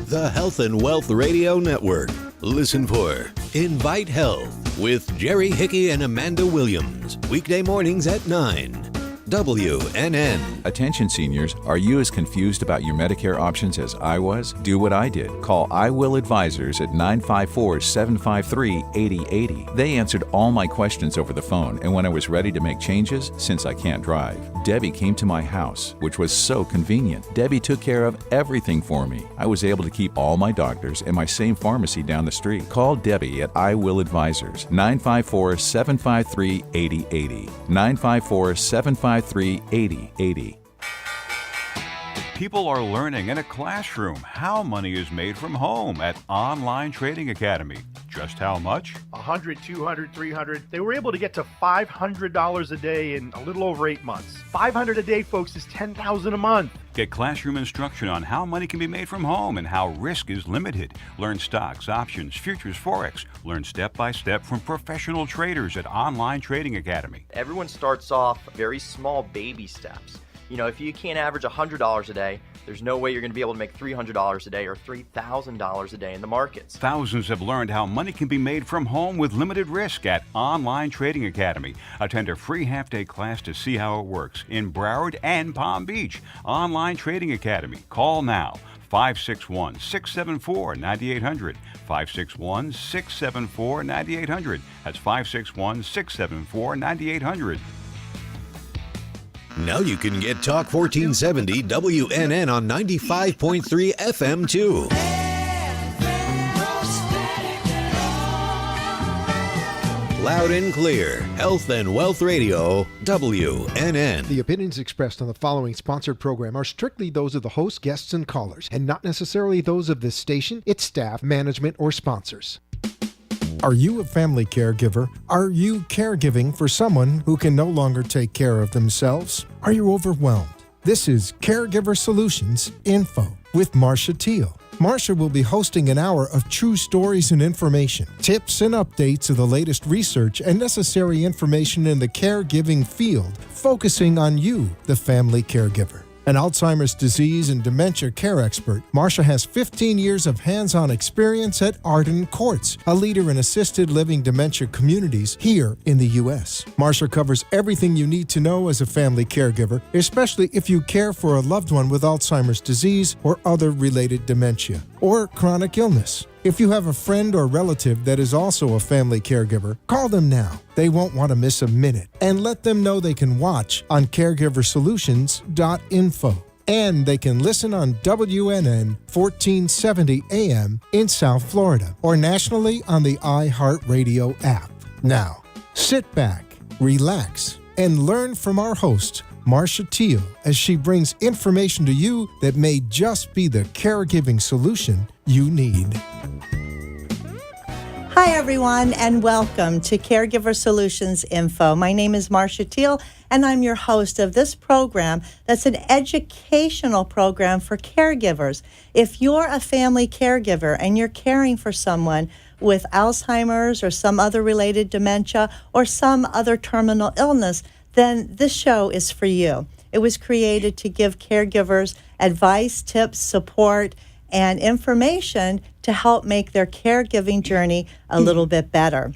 the Health and Wealth Radio Network. Listen for Invite Health with Jerry Hickey and Amanda Williams. Weekday mornings at 9. WNN. Attention seniors, are you as confused about your Medicare options as I was? Do what I did. Call I Will Advisors at 954-753-8080. They answered all my questions over the phone, and when I was ready to make changes, since I can't drive, Debbie came to my house, which was so convenient. Debbie took care of everything for me. I was able to keep all my doctors and my same pharmacy down the street. Call Debbie at I Will Advisors, 954-753-8080. 954-753-8080. People are learning in a classroom how money is made from home at Online Trading Academy. Just how much? $100, $200, $300. They were able to get to $500 a day in a little over 8 months. $500 a day, folks, is $10,000 a month. Get classroom instruction on how money can be made from home and how risk is limited. Learn stocks, options, futures, forex. Learn step-by-step from professional traders at Online Trading Academy. Everyone starts off very small baby steps. You know, if you can't average $100 a day, there's no way you're going to be able to make $300 a day or $3,000 a day in the markets. Thousands have learned how money can be made from home with limited risk at Online Trading Academy. Attend a free half-day class to see how it works in Broward and Palm Beach. Online Trading Academy. Call now. 561-674-9800. 561-674-9800. That's 561-674-9800. Now you can get Talk 1470 WNN on 95.3 FM too. Loud and clear. Health and Wealth Radio, WNN. The opinions expressed on the following sponsored program are strictly those of the host, guests, and callers, and not necessarily those of this station, its staff, management, or sponsors. Are you a family caregiver? Are you caregiving for someone who can no longer take care of themselves? Are you overwhelmed? This is CareGiverSolutions.info with Marcia Teal. Marcia will be hosting an hour of true stories and information, tips and updates of the latest research and necessary information in the caregiving field, focusing on you, the family caregiver. An Alzheimer's disease and dementia care expert, Marcia has 15 years of hands-on experience at Arden Courts, a leader in assisted living dementia communities here in the U.S. Marcia covers everything you need to know as a family caregiver, especially if you care for a loved one with Alzheimer's disease or other related dementia or chronic illness. If you have a friend or relative that is also a family caregiver, call them now. They won't want to miss a minute. And let them know they can watch on CareGiverSolutions.info. And they can listen on WNN 1470 AM in South Florida or nationally on the iHeartRadio app. Now, sit back, relax, and learn from our host, Marcia Teal, as she brings information to you that may just be the caregiving solution you need. Hi, everyone, and welcome to Caregiver Solutions Info. My name is Marcia Teal, and I'm your host of this program that's an educational program for caregivers. If you're a family caregiver and you're caring for someone with Alzheimer's or some other related dementia or some other terminal illness, then this show is for you. It was created to give caregivers advice, tips, support, and information to help make their caregiving journey a little bit better.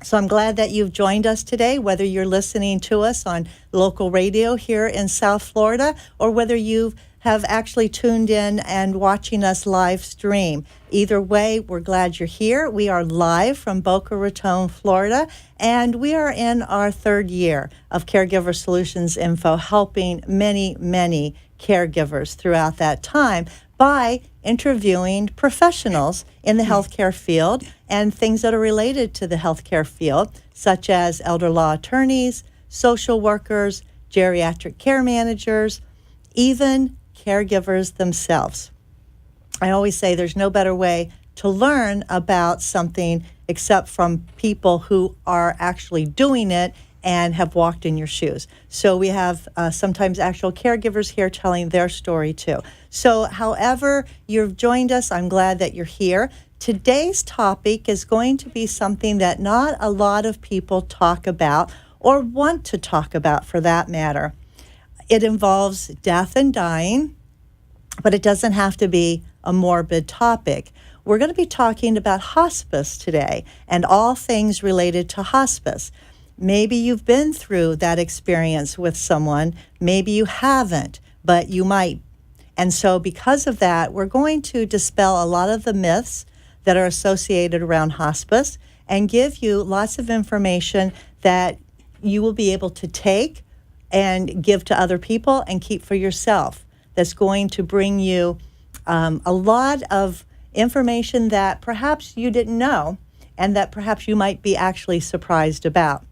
So I'm glad that you've joined us today, whether you're listening to us on local radio here in South Florida or whether you have actually tuned in and watching us live stream. Either way, we're glad you're here. We are live from Boca Raton, Florida, and we are in our third year of Caregiver Solutions Info, helping many, many caregivers throughout that time by interviewing professionals in the healthcare field and things that are related to the healthcare field, such as elder law attorneys, social workers, geriatric care managers, even caregivers themselves. I always say there's no better way to learn about something except from people who are actually doing it and have walked in your shoes. So we have sometimes actual caregivers here telling their story too. So however you've joined us, I'm glad that you're here. Today's topic is going to be something that not a lot of people talk about or want to talk about for that matter. It involves death and dying, but it doesn't have to be a morbid topic. We're going to be talking about hospice today and all things related to hospice. Maybe you've been through that experience with someone. Maybe you haven't, but you might. And so because of that, we're going to dispel a lot of the myths that are associated around hospice and give you lots of information that you will be able to take and give to other people and keep for yourself. That's going to bring you a lot of information that perhaps you didn't know and that perhaps you might be actually surprised about.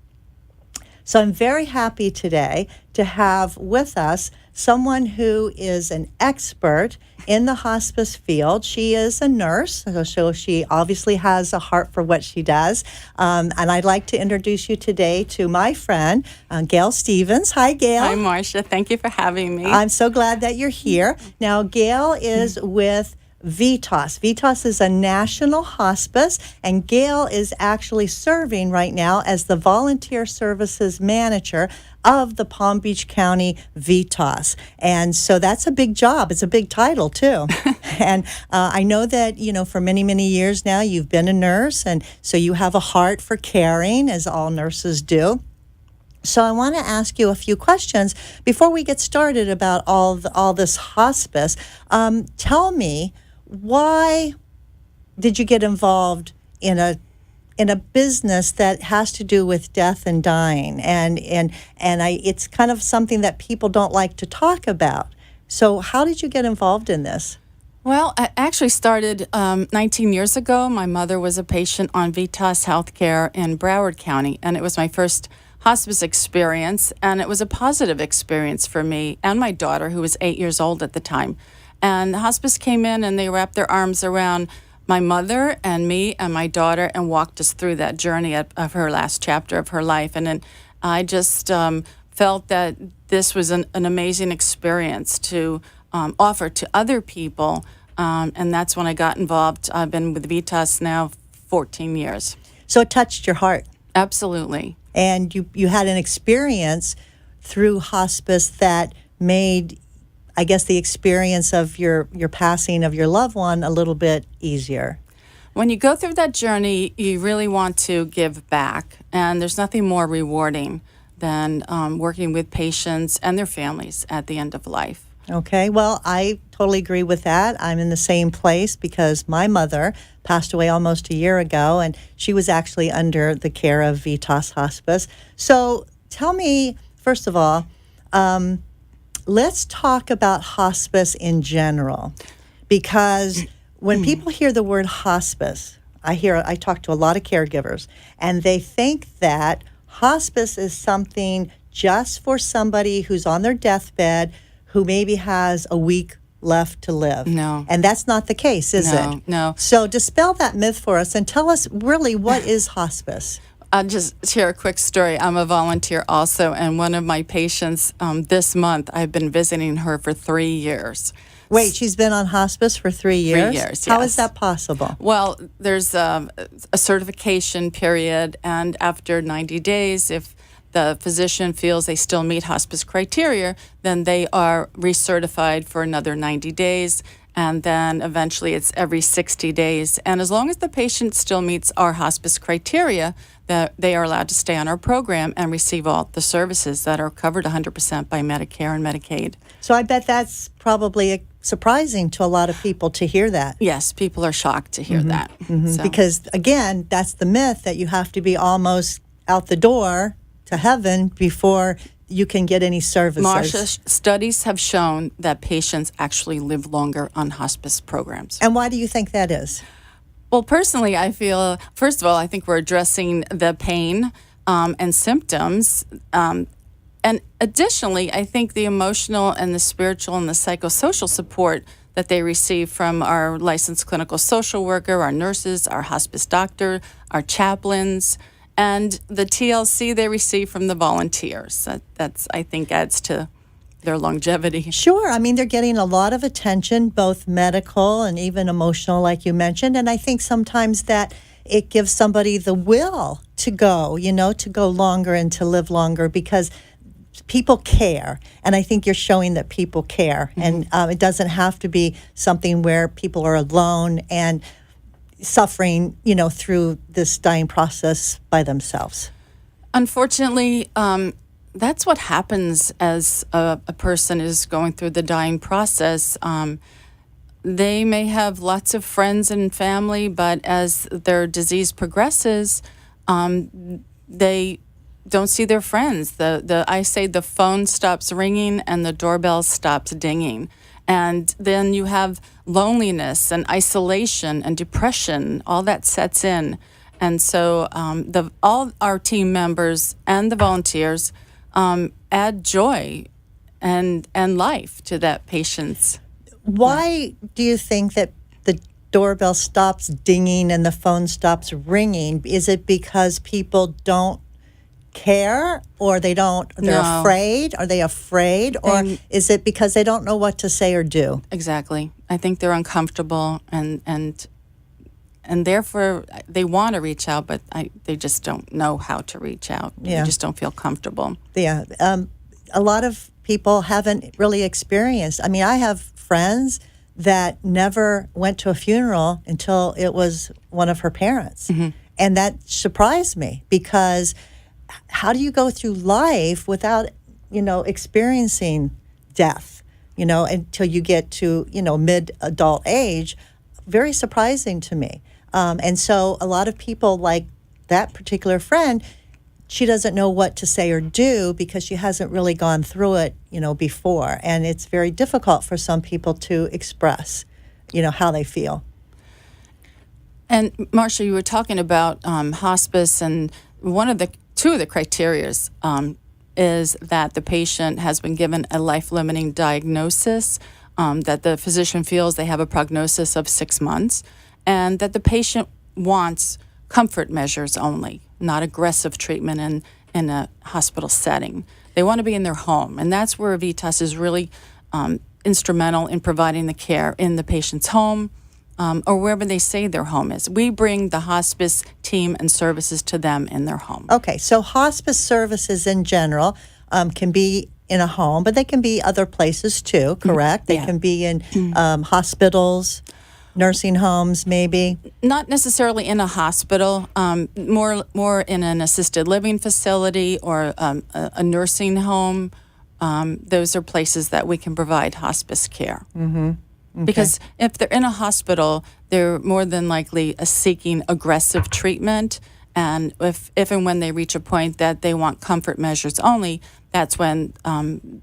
So I'm very happy today to have with us someone who is an expert in the hospice field. She is a nurse, so she obviously has a heart for what she does. And I'd like to introduce you today to my friend, Gail Stevens. Hi, Gail. Hi, Marcia. Thank you for having me. I'm so glad that you're here. Now, Gail is with VITAS. VITAS is a national hospice, and Gail is actually serving right now as the volunteer services manager of the Palm Beach County VITAS. And so that's a big job. It's a big title, too. And I know that, for many, many years now, you've been a nurse, and so you have a heart for caring, as all nurses do. So I want to ask you a few questions before we get started about all this hospice. Tell me, why did you get involved in a business that has to do with death and dying? And it's kind of something that people don't like to talk about. So how did you get involved in this? Well, I actually started 19 years ago. My mother was a patient on VITAS Healthcare in Broward County, and it was my first hospice experience, and it was a positive experience for me and my daughter, who was 8 years old at the time. And hospice came in and they wrapped their arms around my mother and me and my daughter and walked us through that journey of her last chapter of her life. And then I just felt that this was an amazing experience to offer to other people. And that's when I got involved. I've been with VITAS now 14 years. So it touched your heart. Absolutely. And you had an experience through hospice that made, I guess, the experience of your passing of your loved one a little bit easier. When you go through that journey, you really want to give back. And there's nothing more rewarding than working with patients and their families at the end of life. Okay, well, I totally agree with that. I'm in the same place because my mother passed away almost a year ago, and she was actually under the care of VITAS Hospice. So tell me, first of all, let's talk about hospice in general, because when people hear the word hospice, I talk to a lot of caregivers, and they think that hospice is something just for somebody who's on their deathbed, who maybe has a week left to live. No. And that's not the case, is it? No. So dispel that myth for us and tell us really what is hospice. I'll just share a quick story. I'm a volunteer also, and one of my patients this month, I've been visiting her for 3 years. Wait, she's been on hospice for 3 years? 3 years, How yes. is that possible? Well, there's a certification period, and after 90 days, if the physician feels they still meet hospice criteria, then they are recertified for another 90 days, and then eventually it's every 60 days. And as long as the patient still meets our hospice criteria, that they are allowed to stay on our program and receive all the services that are covered 100% by Medicare and Medicaid. So I bet that's probably surprising to a lot of people to hear that. Yes, people are shocked to hear that. So. Because, again, that's the myth that you have to be almost out the door to heaven before you can get any services. Marcia, studies have shown that patients actually live longer on hospice programs. And why do you think that is? Well, personally, I feel, first of all, I think we're addressing the pain and symptoms. And additionally, I think the emotional and the spiritual and the psychosocial support that they receive from our licensed clinical social worker, our nurses, our hospice doctor, our chaplains, and the TLC they receive from the volunteers. That's, I think, adds to their longevity. Sure. I mean, they're getting a lot of attention, both medical and even emotional, like you mentioned. And I think sometimes that it gives somebody the will to go, to go longer and to live longer, because people care, and I think you're showing that people care, and it doesn't have to be something where people are alone and suffering, through this dying process by themselves. Unfortunately, that's what happens as a person is going through the dying process. They may have lots of friends and family, but as their disease progresses, they don't see their friends. I say the phone stops ringing and the doorbell stops dinging. And then you have loneliness and isolation and depression, all that sets in. And so all our team members and the volunteers add joy and life to that patient's. Why do you think that the doorbell stops dinging and the phone stops ringing? Is it because people don't care, or they're No. afraid? Are they afraid, or is it because they don't know what to say or do? Exactly. I think they're uncomfortable and therefore they want to reach out, but they just don't know how to reach out. Yeah. They just don't feel comfortable. Yeah. A lot of people haven't really experienced. I mean, I have friends that never went to a funeral until it was one of her parents. And that surprised me, because how do you go through life without, experiencing death, until you get to, mid-adult age? Very surprising to me. And so a lot of people, like that particular friend, she doesn't know what to say or do because she hasn't really gone through it, before. And it's very difficult for some people to express, how they feel. And Marcia, you were talking about hospice, and two of the criteria is that the patient has been given a life-limiting diagnosis, that the physician feels they have a prognosis of 6 months, and that the patient wants comfort measures only, not aggressive treatment in a hospital setting. They want to be in their home, and that's where VITAS is really instrumental in providing the care in the patient's home or wherever they say their home is. We bring the hospice team and services to them in their home. Okay, so hospice services in general can be in a home, but they can be other places too, correct? They can be in hospitals, nursing homes, maybe? Not necessarily in a hospital, more in an assisted living facility or a nursing home. Those are places that we can provide hospice care. Okay. Because if they're in a hospital, they're more than likely seeking aggressive treatment. And if and when they reach a point that they want comfort measures only, that's when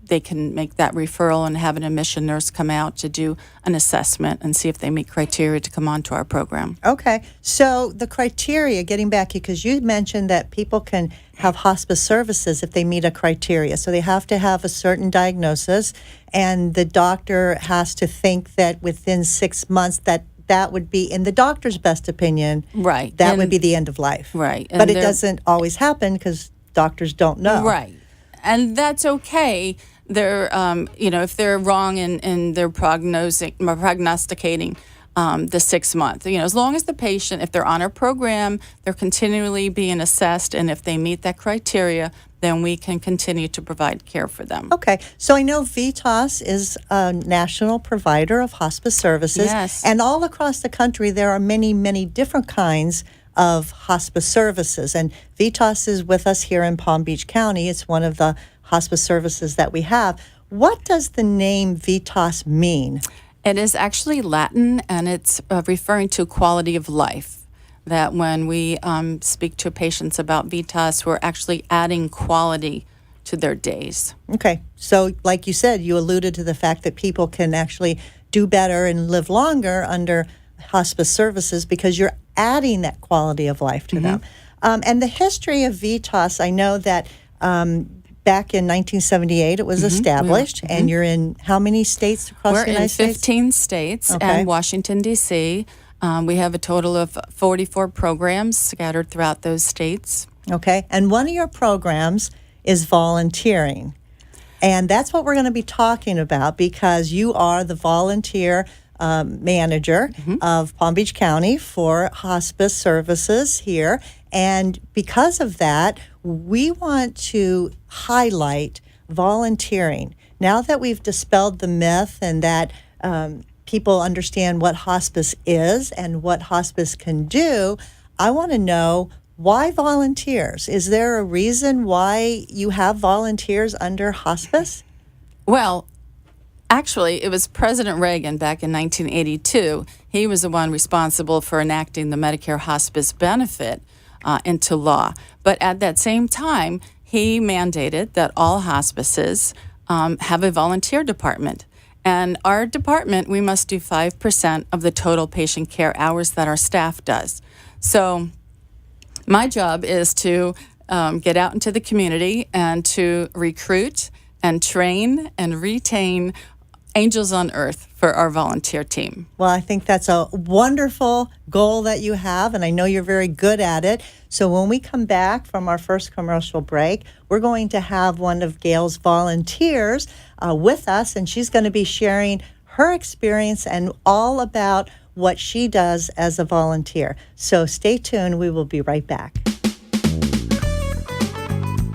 they can make that referral and have an admission nurse come out to do an assessment and see if they meet criteria to come onto our program. Okay. So the criteria, getting back, because you mentioned that people can have hospice services if they meet a criteria. So they have to have a certain diagnosis, and the doctor has to think that within 6 months that would be, in the doctor's best opinion, right, that would be the end of life. Right. But it doesn't always happen because doctors don't know. Right. And that's okay. They're, if they're wrong in their prognosticating the 6 month, as long as the patient, if they're on our program, they're continually being assessed, and if they meet that criteria, then we can continue to provide care for them. Okay. So I know VITAS is a national provider of hospice services. Yes. And all across the country, there are many, many different kinds of hospice services. And VITAS is with us here in Palm Beach County. It's one of the hospice services that we have. What does the name VITAS mean? It is actually Latin, and it's referring to quality of life. That when we speak to patients about VITAS, we're actually adding quality to their days. Okay. So like you said, you alluded to the fact that people can actually do better and live longer under hospice services because you're adding that quality of life to them. And the history of VITAS, I know that back in 1978 it was established, and you're in how many states across the United States? We're in 15 states and Washington, D.C. We have a total of 44 programs scattered throughout those states. Okay. And one of your programs is volunteering. And that's what we're going to be talking about, because you are the volunteer manager of Palm Beach County for hospice services here. And because of that, we want to highlight volunteering. Now that we've dispelled the myth and that people understand what hospice is and what hospice can do, I want to know, why volunteers? Is there a reason why you have volunteers under hospice? Well, actually, it was President Reagan back in 1982. He was the one responsible for enacting the Medicare hospice benefit into law. But at that same time, he mandated that all hospices have a volunteer department. And our department, we must do 5% of the total patient care hours that our staff does. So my job is to get out into the community and to recruit and train and retain angels on earth for our volunteer team. Well, I think that's a wonderful goal that you have, and I know you're very good at it. So when we come back from our first commercial break, we're going to have one of Gail's volunteers with us, and she's going to be sharing her experience and all about what she does as a volunteer. So stay tuned. We will be right back.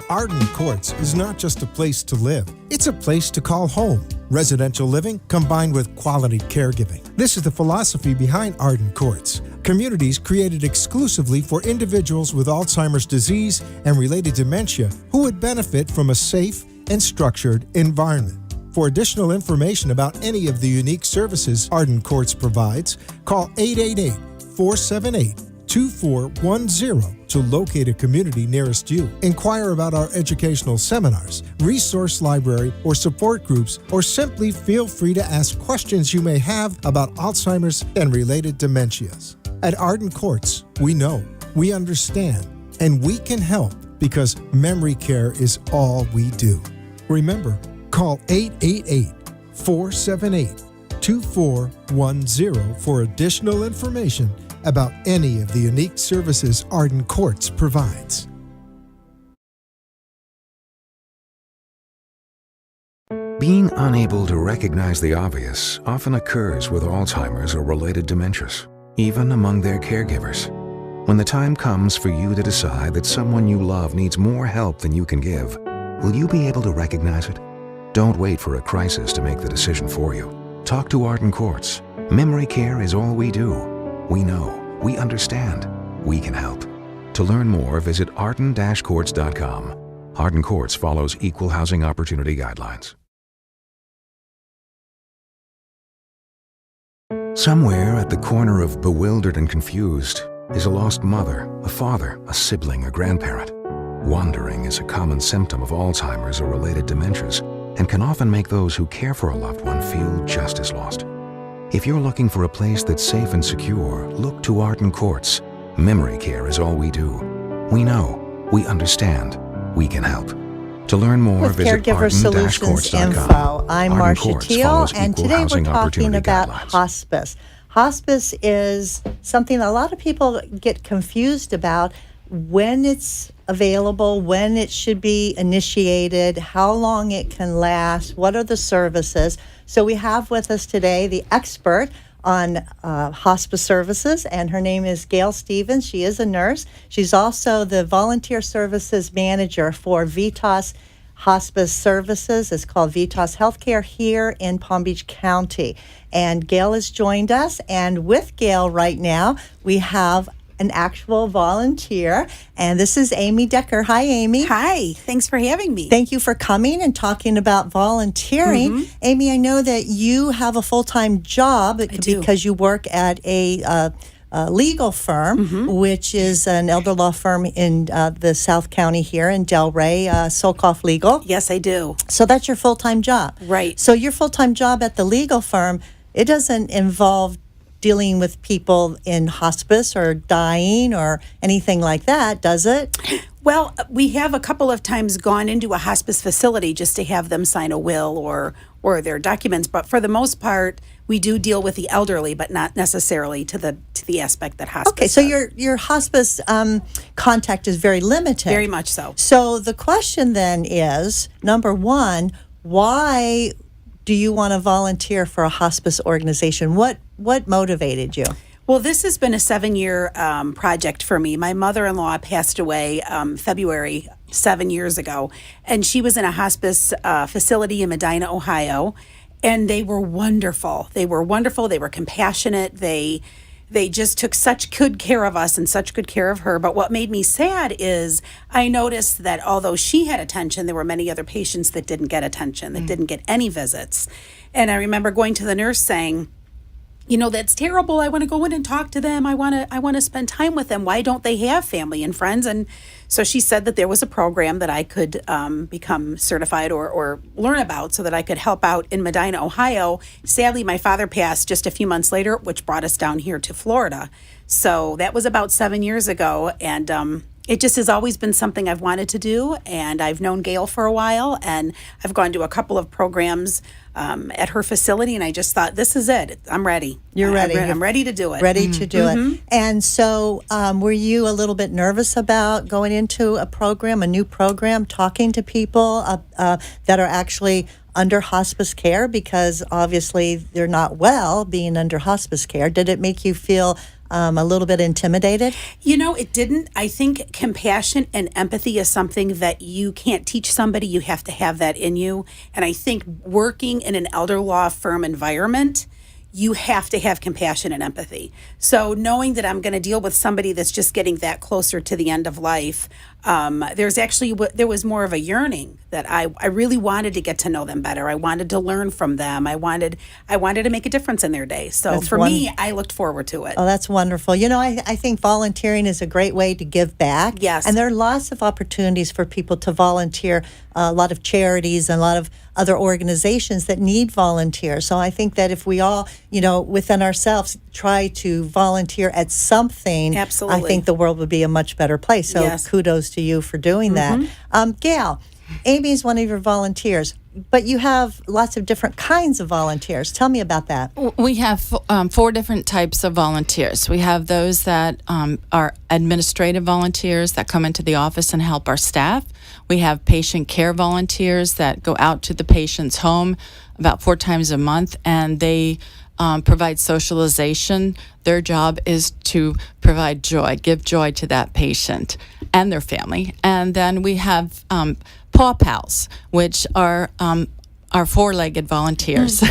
Arden Courts is not just a place to live, it's a place to call home. Residential living combined with quality caregiving. This is the philosophy behind Arden Courts. Communities created exclusively for individuals with Alzheimer's disease and related dementia who would benefit from a safe and structured environment. For additional information about any of the unique services Arden Courts provides, call 888-478-2410 to locate a community nearest you. Inquire about our educational seminars, resource library, or support groups, or simply feel free to ask questions you may have about Alzheimer's and related dementias. At Arden Courts, we know, we understand, and we can help because memory care is all we do. Remember, call 888-478-2410 for additional information about any of the unique services Arden Courts provides. Being unable to recognize the obvious often occurs with Alzheimer's or related dementias, even among their caregivers. When the time comes for you to decide that someone you love needs more help than you can give, will you be able to recognize it? Don't wait for a crisis to make the decision for you. Talk to Arden Courts. Memory care is all we do. We know, we understand, we can help. To learn more, visit arden-courts.com. Arden Courts follows equal housing opportunity guidelines. Somewhere at the corner of bewildered and confused is a lost mother, a father, a sibling, a grandparent. Wandering is a common symptom of Alzheimer's or related dementias and can often make those who care for a loved one feel just as lost. If you're looking for a place that's safe and secure, look to Arden Courts. Memory care is all we do. We know, we understand, we can help. To learn more, With visit CareGiverSolutions.info. I'm Arden Marcia Courts Teal, follows and equal today we're housing talking opportunity about guidelines. hospice. Hospice is something a lot of people get confused about, when it's available, when it should be initiated, how long it can last, what are the services. So we have with us today the expert on hospice services, and her name is Gail Stevens. She is a nurse. She's also the volunteer services manager for VITAS Hospice Services. It's called VITAS Healthcare here in Palm Beach County. And Gail has joined us, and with Gail right now, we have an actual volunteer, and this is Amy Decker. Hi, Amy. Hi, thanks for having me. Thank you for coming and talking about volunteering. Mm-hmm. Amy, I know that you have a full-time job because you work at a legal firm, which is an elder law firm in the South County here in Delray, Solkoff Legal. Yes, I do. So that's your full-time job. Right. So your full-time job at the legal firm, it doesn't involve dealing with people in hospice or dying or anything like that, does it? Well, we have a couple of times gone into a hospice facility just to have them sign a will or their documents, but for the most part, we do deal with the elderly, but not necessarily to the aspect that hospice. Okay, so does. your hospice contact is very limited. Very much so. So the question then is, number one, why do you want to volunteer for a hospice organization? What motivated you? Well, this has been a 7-year project for me. My mother-in-law passed away February 7 years ago, and she was in a hospice facility in Medina, Ohio, and they were wonderful. They were wonderful. They were compassionate. They just took such good care of us and such good care of her. But what made me sad is I noticed that although she had attention, there were many other patients that didn't get attention, that didn't get any visits. And I remember going to the nurse saying, that's terrible. I want to go in and talk to them. I want to spend time with them. Why don't they have family and friends? And so she said that there was a program that I could become certified or learn about so that I could help out in Medina, Ohio. Sadly, my father passed just a few months later, which brought us down here to Florida. So that was about 7 years ago. And it just has always been something I've wanted to do. And I've known Gail for a while, and I've gone to a couple of programs at her facility, and I just thought, this is it. I'm ready. You're ready. I'm ready to do it. Ready to do it. And so were you a little bit nervous about going into a new program, talking to people that are actually under hospice care? Because obviously they're not well being under hospice care. Did it make you feel a little bit intimidated? It didn't. I think compassion and empathy is something that you can't teach somebody. You have to have that in you. And I think working in an elder law firm environment, you have to have compassion and empathy. So knowing that I'm going to deal with somebody that's just getting that closer to the end of life, there was more of a yearning that I really wanted to get to know them better. I wanted to learn from them. I wanted to make a difference in their day. So for me, I looked forward to it. Oh, that's wonderful. I think volunteering is a great way to give back. Yes. And there are lots of opportunities for people to volunteer, a lot of charities and a lot of other organizations that need volunteers. So I think that if we all, within ourselves try to volunteer at something, absolutely, I think the world would be a much better place. So yes, kudos to you for doing that. Gail, Amy is one of your volunteers, but you have lots of different kinds of volunteers. Tell me about that. We have 4 different types of volunteers. We have those that are administrative volunteers that come into the office and help our staff. We have patient care volunteers that go out to the patient's home about 4 times a month, and they provide socialization. Their job is to provide joy, give joy to that patient and their family. And then we have Paw Pals, which are our 4-legged volunteers.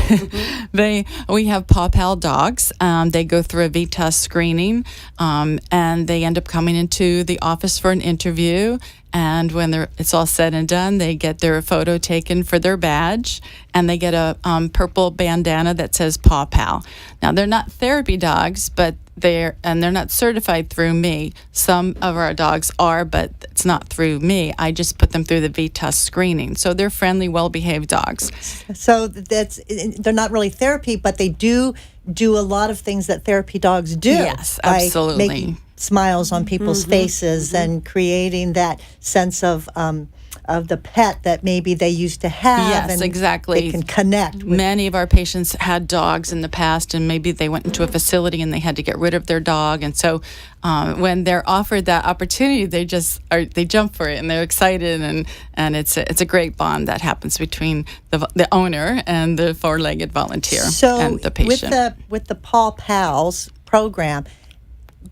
We have Paw Pal dogs. They go through a VITAS screening, and they end up coming into the office for an interview. And when it's all said and done, they get their photo taken for their badge, and they get a purple bandana that says Paw Pal. Now, they're not therapy dogs, but they're not certified through me. Some of our dogs are, but it's not through me. I just put them through the VITAS screening. So they're friendly, well-behaved dogs. So they're not really therapy, but they do a lot of things that therapy dogs do. Yes, absolutely. By making smiles on people's faces and creating that sense of the pet that maybe they used to have. Yes, and exactly. They can connect with. Many of our patients had dogs in the past, and maybe they went into a facility and they had to get rid of their dog. And so when they're offered that opportunity, they jump for it, and they're excited, and it's a great bond that happens between the owner and the 4-legged volunteer and the patient. With the Paw Pals program,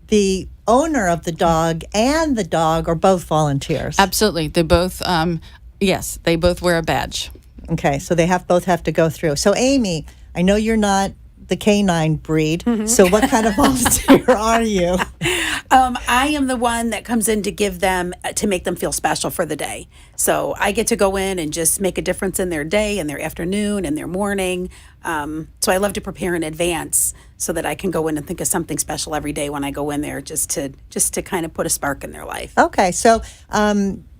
the owner of the dog and the dog are both volunteers. Absolutely. They both, they both wear a badge. Okay, so they both have to go through. So, Amy, I know you're not the canine breed, so what kind of volunteer are you? I am the one that comes in to make them feel special for the day. So I get to go in and just make a difference in their day and their afternoon and their morning. So I love to prepare in advance so that I can go in and think of something special every day when I go in there, just to kind of put a spark in their life. Okay, so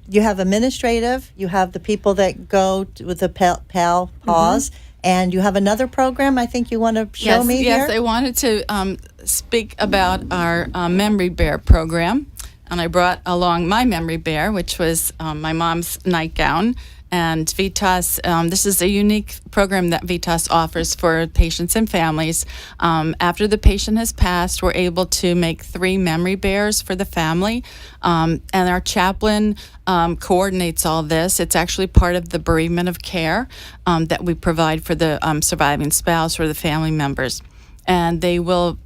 you have administrative, you have the people that go with the pal paws, and you have another program I think you want to show me here? Yes, I wanted to speak about our Memory Bear program. And I brought along my Memory Bear, which was my mom's nightgown. And VITAS, this is a unique program that VITAS offers for patients and families. After the patient has passed, we're able to make 3 memory bears for the family. And our chaplain coordinates all this. It's actually part of the bereavement of care that we provide for the surviving spouse or the family members. and they will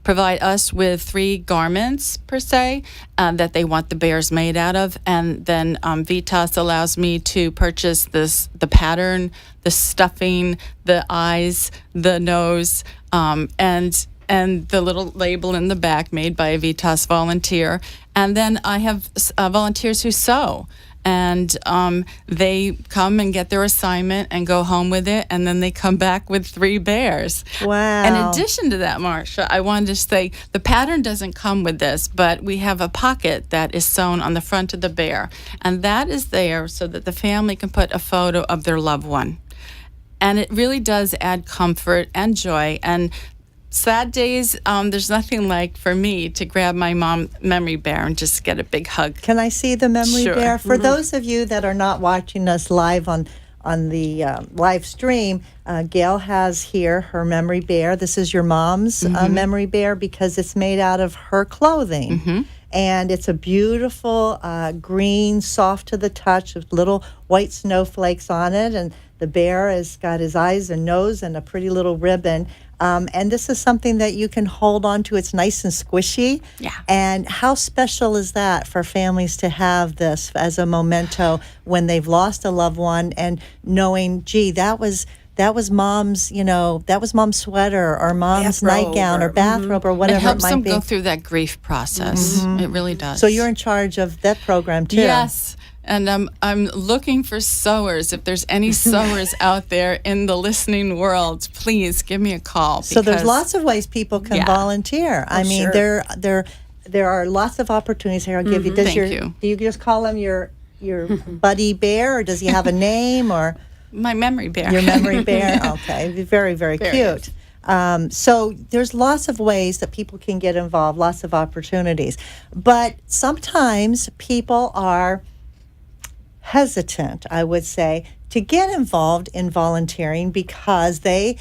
provide us with 3 garments per se that they want the bears made out of, and then Vitas allows me to purchase the pattern, the stuffing, the eyes, the nose, and the little label in the back made by a Vitas volunteer. And then I have volunteers who sew. And they come and get their assignment and go home with it, and then they come back with 3 bears. Wow. In addition to that, Marcia, I wanted to say the pattern doesn't come with this, but we have a pocket that is sewn on the front of the bear. And that is there so that the family can put a photo of their loved one. And it really does add comfort and joy. And sad days, there's nothing like for me to grab my mom memory bear and just get a big hug. Can I see the memory Sure. bear? For those of you that are not watching us live on the live stream, Gail has here her memory bear. This is your mom's memory bear because it's made out of her clothing. And it's a beautiful green, soft to the touch with little white snowflakes on it. And the bear has got his eyes and nose and a pretty little ribbon. And this is something that you can hold on to. It's nice and squishy. Yeah. And how special is that for families to have this as a memento when they've lost a loved one and knowing, gee, that was mom's, that was mom's sweater or mom's Bathrobe nightgown or bathrobe or whatever it helps might them be. go through that grief process. It really does. So you're in charge of that program too. Yes. And I'm looking for sewers. If there's any sewers out there in the listening world, please give me a call. So there's lots of ways people can volunteer. I mean, sure. there are lots of opportunities here. I'll give you. Thank you. Do you just call him your buddy bear, or does he have a name, or my memory bear? Your memory bear. Okay, very, very cute. So there's lots of ways that people can get involved, lots of opportunities. But sometimes people are hesitant, I would say, to get involved in volunteering because they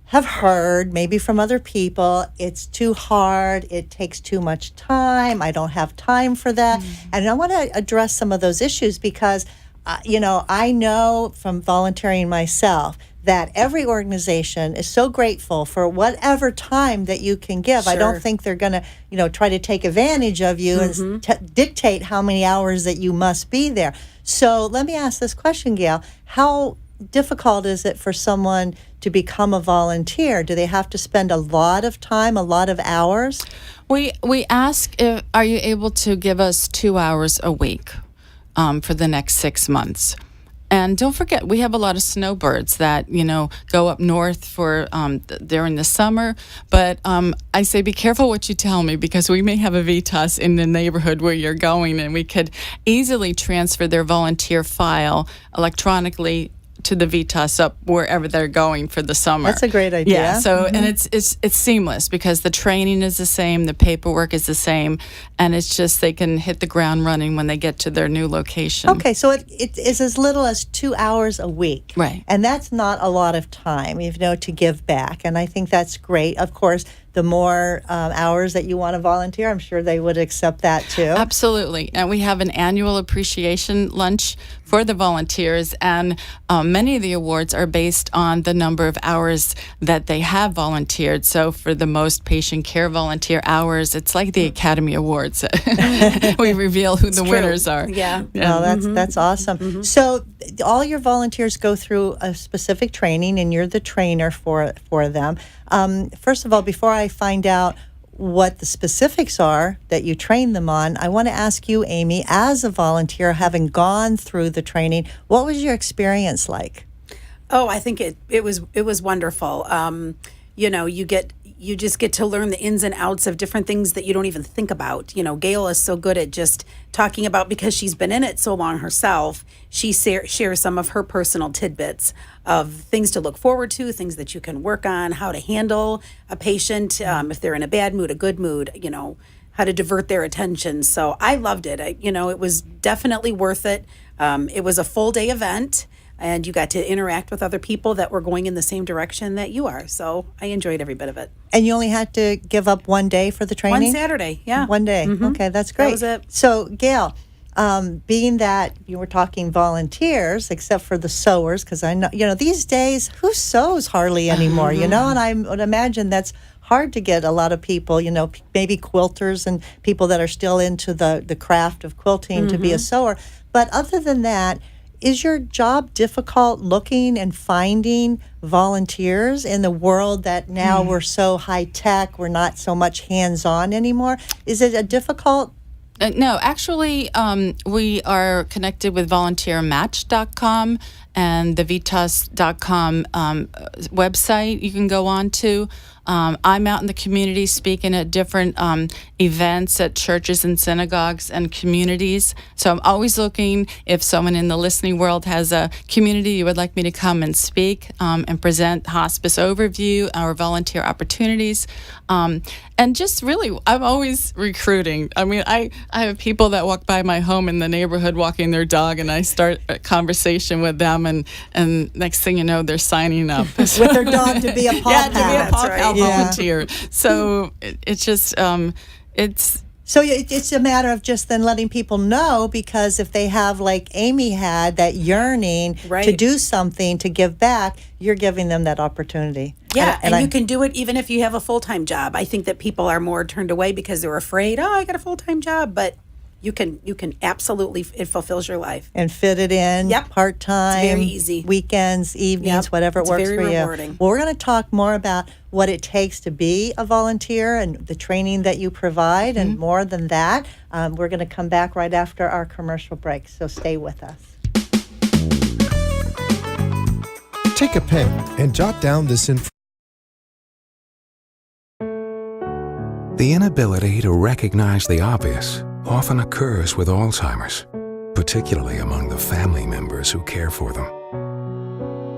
have heard maybe from other people it's too hard, it takes too much time, I don't have time for that. And I want to address some of those issues because I know from volunteering myself that every organization is so grateful for whatever time that you can give. I don't think they're going to, try to take advantage of you and dictate how many hours that you must be there. So let me ask this question, Gail. How difficult is it for someone to become a volunteer? Do they have to spend a lot of time, a lot of hours? We ask, are you able to give us 2 hours a week for the next 6 months? And don't forget, we have a lot of snowbirds that, go up north for during the summer. But I say be careful what you tell me because we may have a Vitas in the neighborhood where you're going, and we could easily transfer their volunteer file electronically to the Vitas up wherever they're going for the summer. That's a great idea. Yeah, so and it's seamless because the training is the same, the paperwork is the same, and it's just they can hit the ground running when they get to their new location. Okay, so it is as little as 2 hours a week. Right. And that's not a lot of time, to give back. And I think that's great. Of course, the more hours that you want to volunteer, I'm sure they would accept that too. Absolutely. And we have an annual appreciation lunch for the volunteers, and many of the awards are based on the number of hours that they have volunteered. So for the most patient care volunteer hours, it's like the Academy Awards. We reveal who the winners are. Yeah. Well, that's awesome. So all your volunteers go through a specific training, and you're the trainer for them. First of all, before I find out what the specifics are that you train them on, I want to ask you, Amy, as a volunteer, having gone through the training, what was your experience like? Oh, I think it was wonderful. You just get to learn the ins and outs of different things that you don't even think about. Gail is so good at just talking about, because she's been in it so long herself, she shares some of her personal tidbits of things to look forward to, things that you can work on, how to handle a patient if they're in a bad mood, a good mood, how to divert their attention. So I loved it. It was definitely worth it. It was a full day event, and you got to interact with other people that were going in the same direction that you are. So I enjoyed every bit of it. And you only had to give up one day for the training? One Saturday, yeah. One day. Okay, that's great. That was it. So, Gail, being that you were talking volunteers, except for the sewers, because I know, these days, who sews hardly anymore, and I would imagine that's hard to get a lot of people, maybe quilters and people that are still into the craft of quilting to be a sewer. But other than that, is your job difficult looking and finding volunteers in the world that now we're so high tech, we're not so much hands-on anymore? Is it a difficult? No, actually, we are connected with volunteermatch.com and the vitas.com website you can go on to. I'm out in the community speaking at different events at churches and synagogues and communities. So I'm always looking if someone in the listening world has a community you would like me to come and speak and present hospice overview or volunteer opportunities. And just really, I'm always recruiting. I mean, I have people that walk by my home in the neighborhood walking their dog, and I start a conversation with them, and next thing you know, they're signing up. With their dog to be a paw yeah, to be a pal. paw pal volunteer. So it's just, it's... So it's a matter of just then letting people know, because if they have, like Amy had, that yearning to do something, to give back, you're giving them that opportunity. Yeah, and you can do it even if you have a full-time job. I think that people are more turned away because they're afraid, I got a full-time job, but you can absolutely, it fulfills your life. And fit it in, part-time, it's very easy. Weekends, evenings, whatever it works for you. Rewarding. Well, we're going to talk more about what it takes to be a volunteer and the training that you provide, and more than that. We're going to come back right after our commercial break, so stay with us. Take a pen and jot down this information. The inability to recognize the obvious often occurs with Alzheimer's, particularly among the family members who care for them.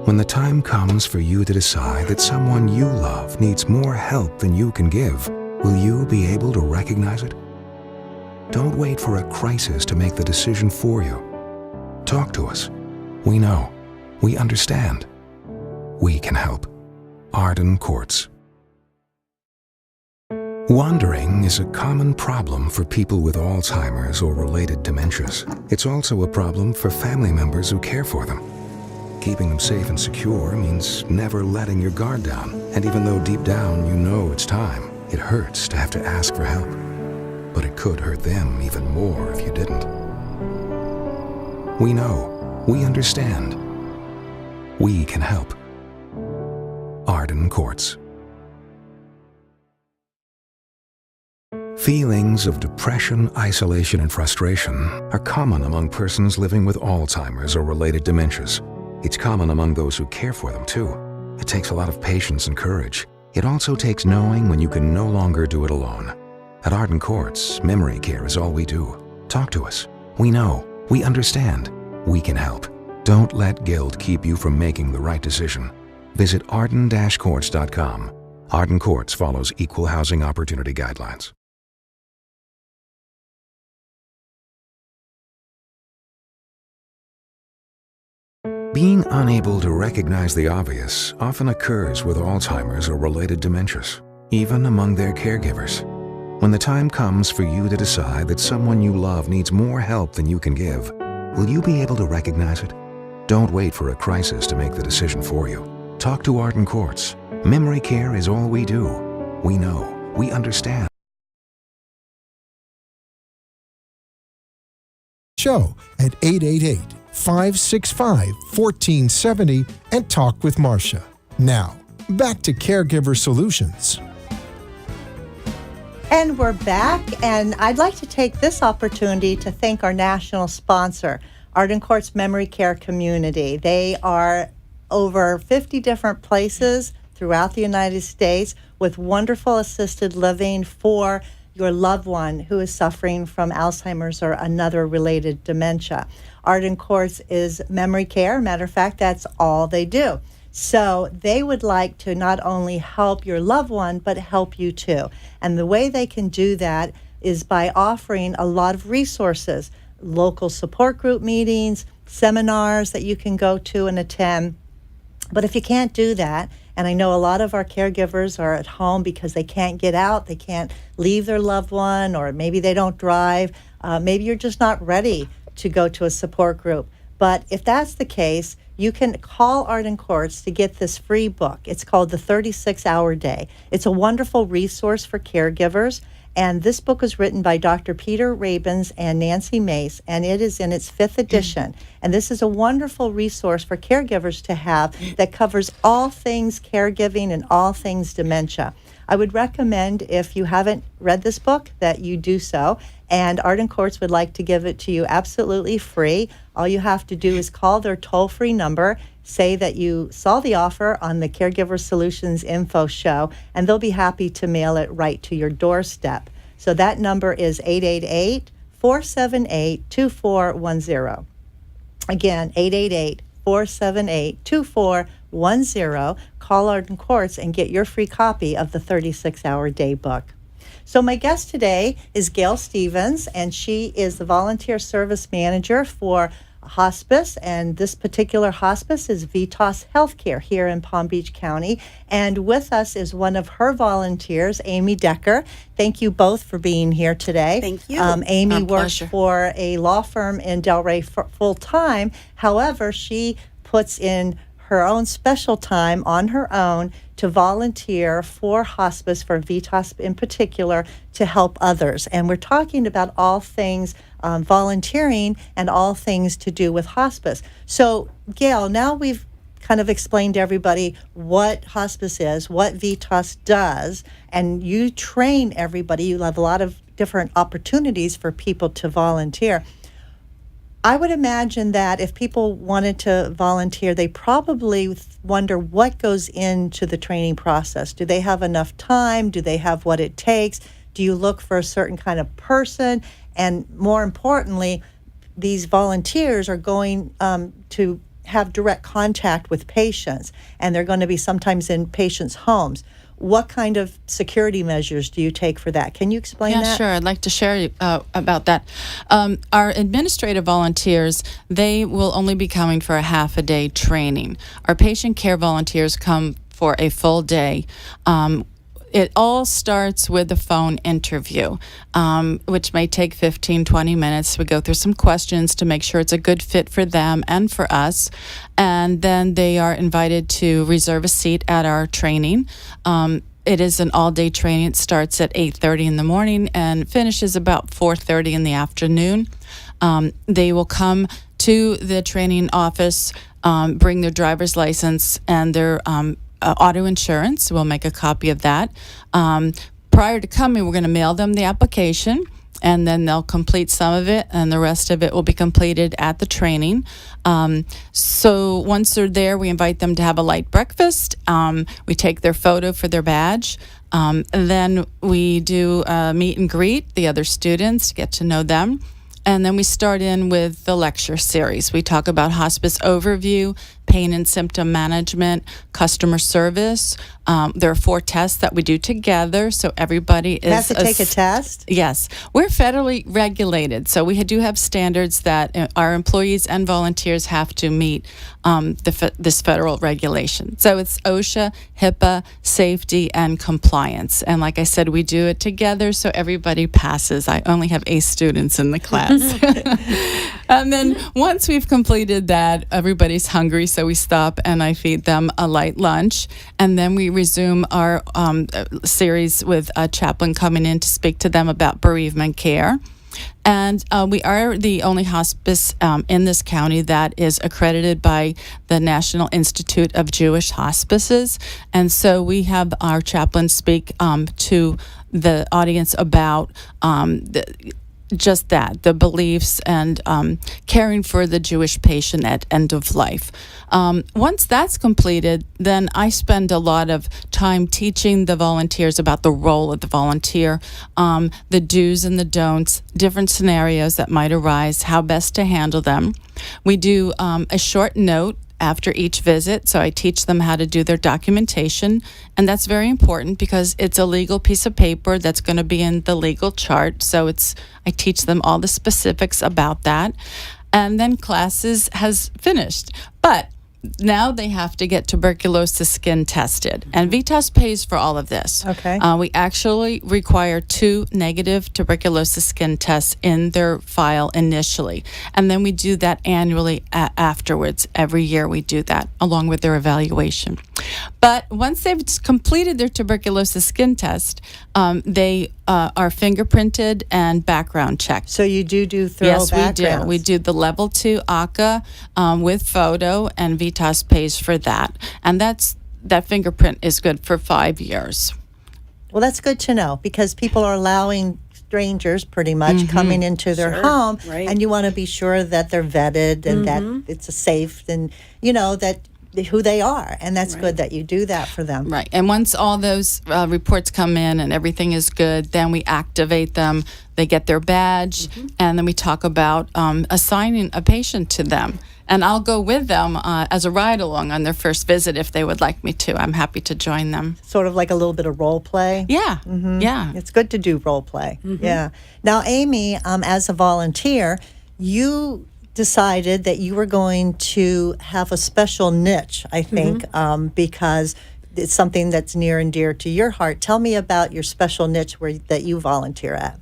When the time comes for you to decide that someone you love needs more help than you can give, will you be able to recognize it? Don't wait for a crisis to make the decision for you. Talk to us. We know. We understand. We can help. Arden Courts. Wandering is a common problem for people with Alzheimer's or related dementias. It's also a problem for family members who care for them. Keeping them safe and secure means never letting your guard down. And even though deep down you know it's time, it hurts to have to ask for help. But it could hurt them even more if you didn't. We know. We understand. We can help. Arden Courts. Feelings of depression, isolation, and frustration are common among persons living with Alzheimer's or related dementias. It's common among those who care for them, too. It takes a lot of patience and courage. It also takes knowing when you can no longer do it alone. At Arden Courts, memory care is all we do. Talk to us. We know. We understand. We can help. Don't let guilt keep you from making the right decision. Visit arden-courts.com. Arden Courts follows equal housing opportunity guidelines. Being unable to recognize the obvious often occurs with Alzheimer's or related dementias, even among their caregivers. When the time comes for you to decide that someone you love needs more help than you can give, will you be able to recognize it? Don't wait for a crisis to make the decision for you. Talk to Arden Courts. Memory care is all we do. We know. We understand. Show at 888-565-1470 and talk with Marcia. Now, back to Caregiver Solutions. And we're back, and I'd like to take this opportunity to thank our national sponsor, Arden Courts Memory Care Community. They are over 50 different places throughout the United States with wonderful assisted living for your loved one who is suffering from Alzheimer's or another related dementia. Arden Courts is memory care. Matter of fact, that's all they do. So they would like to not only help your loved one, but help you too. And the way they can do that is by offering a lot of resources, local support group meetings, seminars that you can go to and attend. But if you can't do that, and I know a lot of our caregivers are at home because they can't get out, they can't leave their loved one, or maybe they don't drive, maybe you're just not ready to go to a support group. But if that's the case, you can call Arden Courts to get this free book. It's called The 36-Hour Day. It's a wonderful resource for caregivers. And this book was written by Dr. Peter Rabins and Nancy Mace, and it is in its 5th edition. And this is a wonderful resource for caregivers to have that covers all things caregiving and all things dementia. I would recommend, if you haven't read this book, that you do so. And Arden Courts would like to give it to you absolutely free. All you have to do is call their toll-free number, say that you saw the offer on the CareGiverSolutions.info show, and they'll be happy to mail it right to your doorstep. So that number is 888-478-2410. Again, 888-478-2410. Call Arden Courts and get your free copy of the 36-Hour Day book. So my guest today is Gail Stevens, and she is the volunteer service manager for hospice, and this particular hospice is Vitas Healthcare here in Palm Beach County. And with us is one of her volunteers, Amy Decker. Thank you both for being here today. Thank you. Amy Our works pleasure. for a law firm in Delray full-time. However, she puts in her own special time on her own to volunteer for hospice, for Vitas in particular, to help others. And we're talking about all things volunteering and all things to do with hospice. So, Gail, now we've kind of explained to everybody what hospice is, what Vitas does, and you train everybody. You have a lot of different opportunities for people to volunteer. I would imagine that if people wanted to volunteer, they probably wonder what goes into the training process. Do they have enough time? Do they have what it takes? Do you look for a certain kind of person? And more importantly, these volunteers are going to have direct contact with patients, and they're going to be sometimes in patients' homes. What kind of security measures do you take for that? Can you explain that? Yeah, sure. I'd like to share about that. Our administrative volunteers, they will only be coming for a half-a-day training. Our patient care volunteers come for a full day. It all starts with a phone interview, which may take 15, 20 minutes. We go through some questions to make sure it's a good fit for them and for us. And then they are invited to reserve a seat at our training. It is an all-day training. It starts at 8:30 in the morning and finishes about 4:30 in the afternoon. They will come to the training office, bring their driver's license and their auto insurance. We'll make a copy of that. Prior to coming, we're going to mail them the application, and then they'll complete some of it, and the rest of it will be completed at the training. So once they're there, we invite them to have a light breakfast. We take their photo for their badge. And then we do a meet and greet the other students, get to know them. And then we start in with the lecture series. We talk about hospice overview, pain and symptom management, customer service. There are 4 tests that we do together, so everybody Has to take a test? Yes. We're federally regulated, so we do have standards that our employees and volunteers have to meet this federal regulation. So it's OSHA, HIPAA, safety, and compliance. And like I said, we do it together, so everybody passes. I only have A students in the class. And then once we've completed that, everybody's hungry, so we stop and I feed them a light lunch. And then we resume our series with a chaplain coming in to speak to them about bereavement care. And we are the only hospice in this county that is accredited by the National Institute of Jewish Hospices. And so we have our chaplain speak to the audience about the beliefs and caring for the Jewish patient at end of life. Once that's completed, then I spend a lot of time teaching the volunteers about the role of the volunteer, the do's and the don'ts, different scenarios that might arise, how best to handle them. We do a short note after each visit, so I teach them how to do their documentation, and that's very important because it's a legal piece of paper that's going to be in the legal chart, so I teach them all the specifics about that, and then classes has finished. But now they have to get tuberculosis skin tested, and VITAS pays for all of this. Okay. We actually require 2 negative tuberculosis skin tests in their file initially, and then we do that annually afterwards. Every year we do that along with their evaluation. But once they've completed their tuberculosis skin test, they are fingerprinted and background checked. So you do thorough backgrounds? Yes, we do. We do the level 2 ACA with photo, and VITAS pays for that. And that fingerprint is good for 5 years. Well, that's good to know, because people are allowing strangers pretty much coming into their home, and you want to be sure that they're vetted and that it's a safe, and that who they are, and that's good that you do that for them. Right. And once all those reports come in and everything is good, then we activate them. They get their badge, and then we talk about assigning a patient to them. And I'll go with them as a ride-along on their first visit if they would like me to. I'm happy to join them. Sort of like a little bit of role play? Yeah. Yeah. It's good to do role play. Yeah. Now, Amy, as a volunteer, you decided that you were going to have a special niche, I think, because it's something that's near and dear to your heart. Tell me about your special niche that you volunteer at.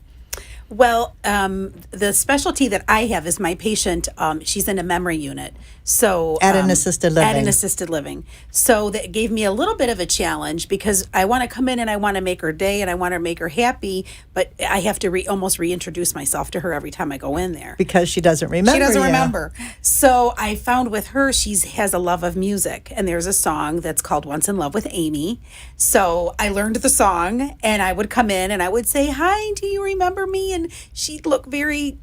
Well, the specialty that I have is my patient. She's in a memory unit, so at an assisted living. At an assisted living. So that gave me a little bit of a challenge, because I want to come in and I want to make her day and I want to make her happy, but I have to almost reintroduce myself to her every time I go in there, because she doesn't remember. She doesn't remember. So I found with her, she has a love of music, and there's a song that's called "Once in Love with Amy." So I learned the song, and I would come in and I would say, "Hi, do you remember me?" And she'd look very,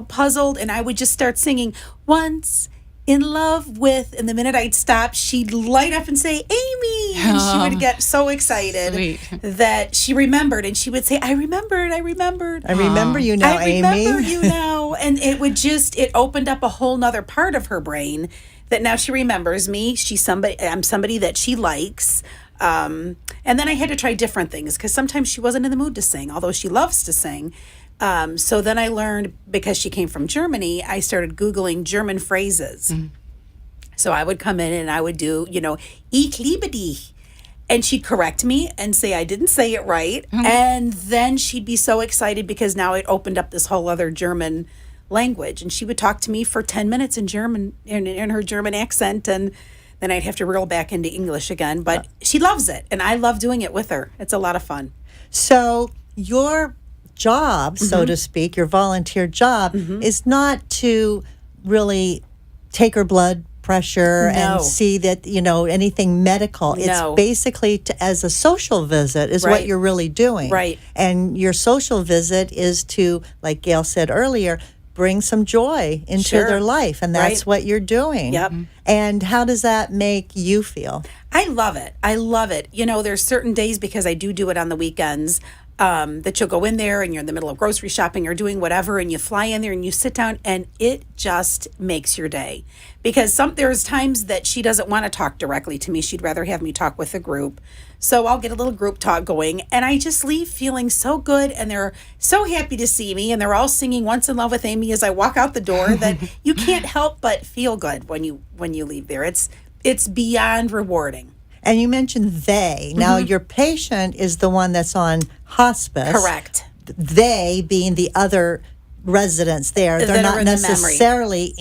puzzled, and I would just start singing "Once in Love with," and the minute I'd stop, she'd light up and say, "Amy," and she would get so excited that she remembered, and she would say, I remembered. I remember you now, Amy. I remember you now. And it opened up a whole nother part of her brain that now she remembers me. I'm somebody that she likes. And then I had to try different things, because sometimes she wasn't in the mood to sing, although she loves to sing. So then I learned, because she came from Germany, I started Googling German phrases. So I would come in and I would do, "Ich liebe dich." And she'd correct me and say I didn't say it right. And then she'd be so excited, because now it opened up this whole other German language. And she would talk to me for 10 minutes in German, in her German accent. And then I'd have to reel back into English again. But she loves it, and I love doing it with her. It's a lot of fun. So your job, so to speak, your volunteer job, is not to really take her blood pressure and see that, anything medical. No. It's basically as a social visit is what you're really doing. Right. And your social visit is to, like Gail said earlier, bring some joy into their life, and that's what you're doing. Yep. And how does that make you feel? I love it. There's certain days, because I do it on the weekends, that you'll go in there and you're in the middle of grocery shopping or doing whatever, and you fly in there and you sit down, and it just makes your day. Because there's times that she doesn't want to talk directly to me. She'd rather have me talk with a group. So I'll get a little group talk going, and I just leave feeling so good, and they're so happy to see me, and they're all singing "Once in Love with Amy" as I walk out the door, that you can't help but feel good when you leave there. It's beyond rewarding. And you mentioned they. Now, your patient is the one that's on hospice. Correct. They being the other residents there. They're not necessarily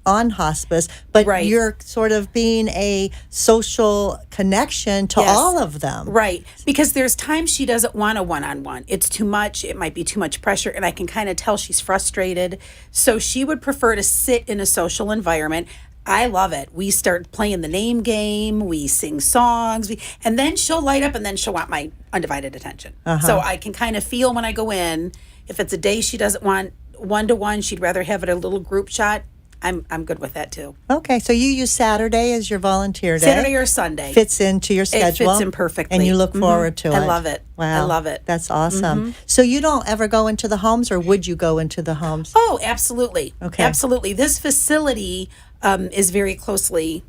on hospice, but you're sort of being a social connection to all of them. Right. Because there's times she doesn't want a one-on-one. It's too much. It might be too much pressure, and I can kind of tell she's frustrated. So she would prefer to sit in a social environment. I love it. We start playing the name game. We sing songs. And then she'll light up, and then she'll want my undivided attention. So I can kind of feel when I go in, if it's a day she doesn't want one-to-one, she'd rather have it a little group shot, I'm good with that too. Okay, so you use Saturday as your volunteer day. Saturday or Sunday. Fits into your schedule. It fits in perfectly. And you look forward to it. I love it. Wow. I love it. That's awesome. So you don't ever go into the homes, or would you go into the homes? Oh, absolutely. Okay. Absolutely. This facility is very closely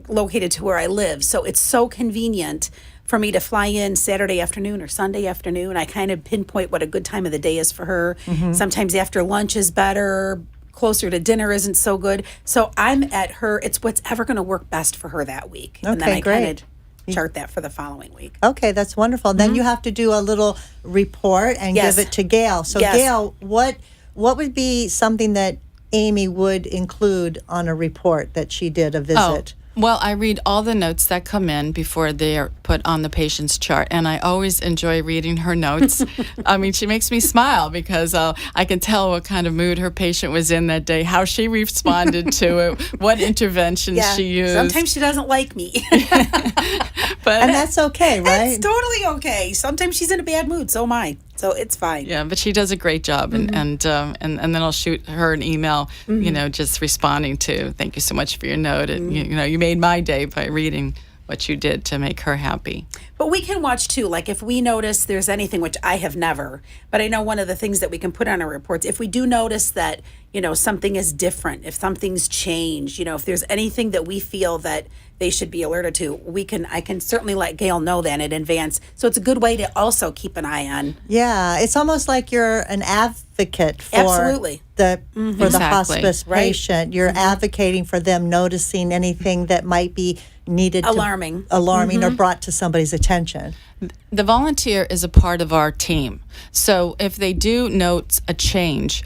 located to where I live. So it's so convenient for me to fly in Saturday afternoon or Sunday afternoon. I kind of pinpoint what a good time of the day is for her. Sometimes after lunch is better. closer to dinner isn't so good. So I'm at her, it's what's ever going to work best for her that week. Okay, and then I great. kind of chart that for the following week. Okay, that's wonderful. Then you have to do a little report and Yes. give it to Gail. So Yes. Gail, what would be something that Amy would include on a report that she did a visit? Well, I read all the notes that come in before they are put on the patient's chart, and I always enjoy reading her notes. I mean, she makes me smile because I can tell what kind of mood her patient was in that day, how she responded to it, what interventions she used. Sometimes she doesn't like me. But And that's okay, right? It's totally okay. Sometimes she's in a bad mood, so am I. So it's fine. yeah, but she does a great job, and then I'll shoot her an email, just responding to, thank you so much for your note, and you made my day by reading what you did to make her happy. But we can watch too, like if we notice there's anything, which I have never, but I know one of the things that we can put on our reports, if we do notice that, something is different, if something's changed, if there's anything that we feel that they should be alerted to, I can certainly let Gail know that in advance. So it's a good way to also keep an eye on. Yeah, it's almost like you're an advocate for Absolutely. the Exactly. hospice Right. patient. You're advocating for them noticing anything that might be needed Alarming. or brought to somebody's attention. The volunteer is a part of our team. So if they do note a change,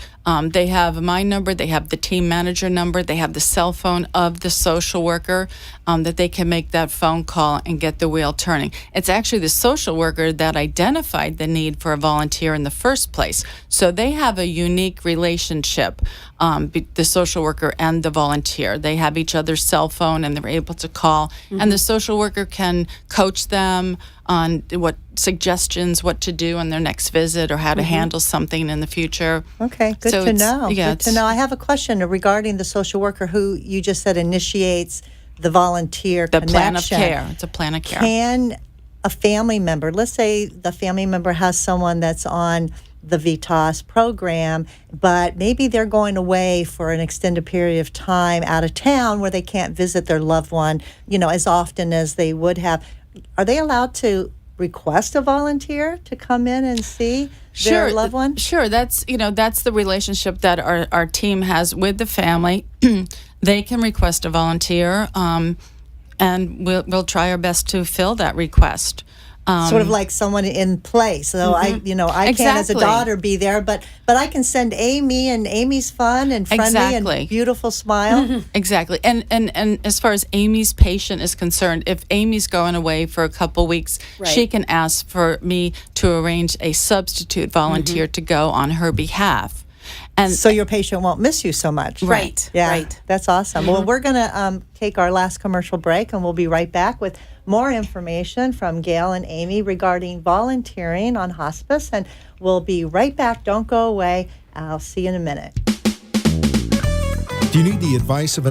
they have my number, they have the team manager number, they have the cell phone of the social worker that they can make that phone call and get the wheel turning. It's actually the social worker that identified the need for a volunteer in the first place. So they have a unique relationship, the social worker and the volunteer. They have each other's cell phone and they're able to call, and the social worker can coach them on what suggestions, what to do on their next visit or how to handle something in the future. Okay, good So to it's- know. yeah, Good to know. I have a question regarding the social worker who you just said initiates the volunteer The connection. plan of care. It's a plan of care. Can a family member, let's say the family member has someone that's on the VITAS program, but maybe they're going away for an extended period of time out of town where they can't visit their loved one, as often as they would have. Are they allowed to request a volunteer to come in and see their loved one? Sure, that's the relationship that our team has with the family. They can request a volunteer, and we'll try our best to fill that request. Sort of like someone in place. So I can't as a Exactly. daughter be there, but I can send Amy, and Amy's fun and friendly Exactly. and beautiful smile. Exactly. And as far as Amy's patient is concerned, if Amy's going away for a couple weeks, Right. she can ask for me to arrange a substitute volunteer to go on her behalf. And So your patient won't miss you so much. Right. Yeah, Right. that's awesome. Well, we're going to take our last commercial break, and we'll be right back with more information from Gail and Amy regarding volunteering on hospice, and we'll be right back. Don't go away. I'll see you in a minute. Do you need the advice of a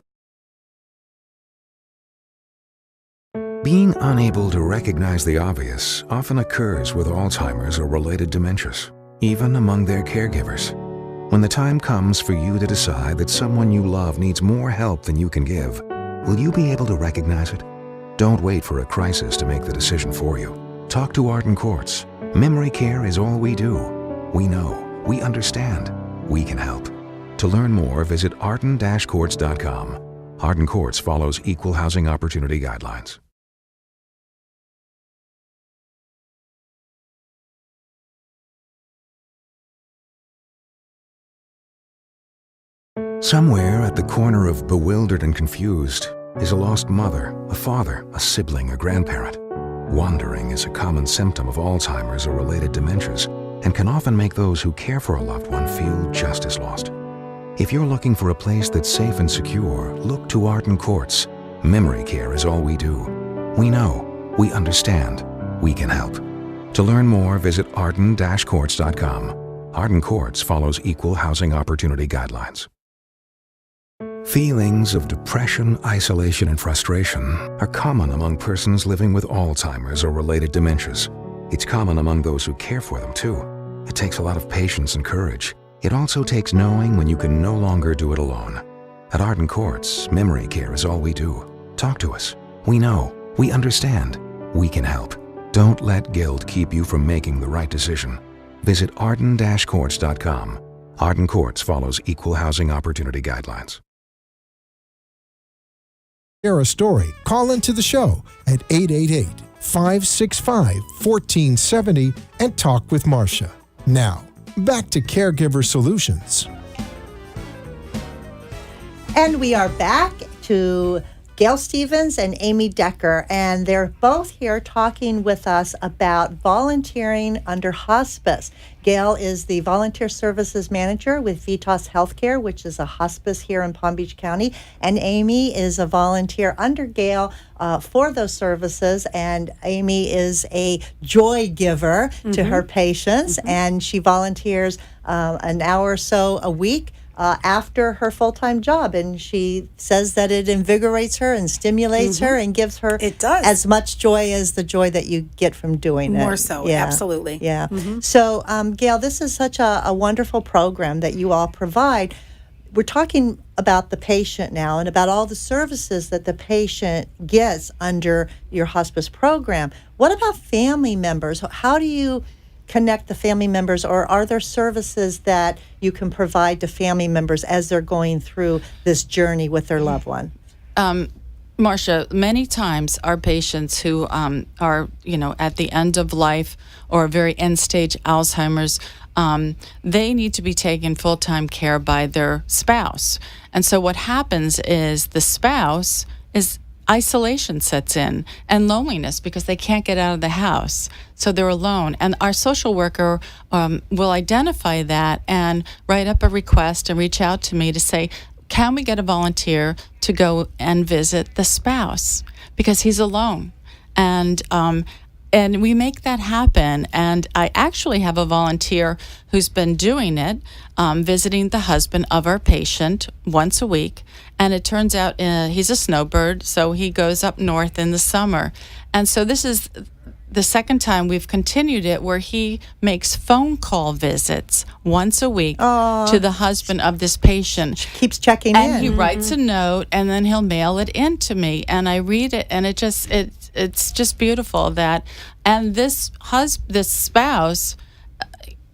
Being unable to recognize the obvious often occurs with Alzheimer's or related dementias, even among their caregivers. When the time comes for you to decide that someone you love needs more help than you can give, will you be able to recognize it? Don't wait for a crisis to make the decision for you. Talk to Arden Courts. Memory care is all we do. We know, we understand, we can help. To learn more, visit arden-courts.com. Arden Courts follows equal housing opportunity guidelines. Somewhere at the corner of bewildered and confused is a lost mother, a father, a sibling, a grandparent. Wandering is a common symptom of Alzheimer's or related dementias and can often make those who care for a loved one feel just as lost. If you're looking for a place that's safe and secure, look to Arden Courts. Memory care is all we do. We know, we understand, we can help. To learn more, visit arden-courts.com. Arden Courts follows equal housing opportunity guidelines. Feelings of depression, isolation, and frustration are common among persons living with Alzheimer's or related dementias. It's common among those who care for them, too. It takes a lot of patience and courage. It also takes knowing when you can no longer do it alone. At Arden Courts, memory care is all we do. Talk to us. We know, we understand, we can help. Don't let guilt keep you from making the right decision. Visit arden-courts.com. Arden Courts follows equal housing opportunity guidelines. Share a story. Call into the show at 888-565-1470 and talk with Marcia. Now, back to Caregiver Solutions. And we are back to Gail Stevens and Amy Decker, and they're both here talking with us about volunteering under hospice. Gail is the Volunteer Services Manager with Vitas Healthcare, which is a hospice here in Palm Beach County, and Amy is a volunteer under Gail for those services, and Amy is a joy giver to her patients, and she volunteers an hour or so a week after her full-time job, and she says that it invigorates her and stimulates her and gives her as much joy as the joy that you get from doing it. More so, absolutely. Yeah. So, Gail, this is such a wonderful program that you all provide. We're talking about the patient now and about all the services that the patient gets under your hospice program. What about family members? How do you connect the family members, or are there services that you can provide to family members as they're going through this journey with their loved one? Marcia, many times our patients who are, at the end of life or very end-stage Alzheimer's, they need to be taken full-time care by their spouse. And so what happens is the spouse is isolation sets in and loneliness because they can't get out of the house. So they're alone. And our social worker will identify that and write up a request and reach out to me to say, can we get a volunteer to go and visit the spouse because he's alone? And we make that happen. And I actually have a volunteer who's been doing it, visiting the husband of our patient once a week. And it turns out he's a snowbird, so he goes up north in the summer. And so this is the second time we've continued it, where he makes phone call visits once a week to the husband of this patient. She keeps checking in. And he writes a note, and then he'll mail it in to me, and I read it, and it's just beautiful that, and this spouse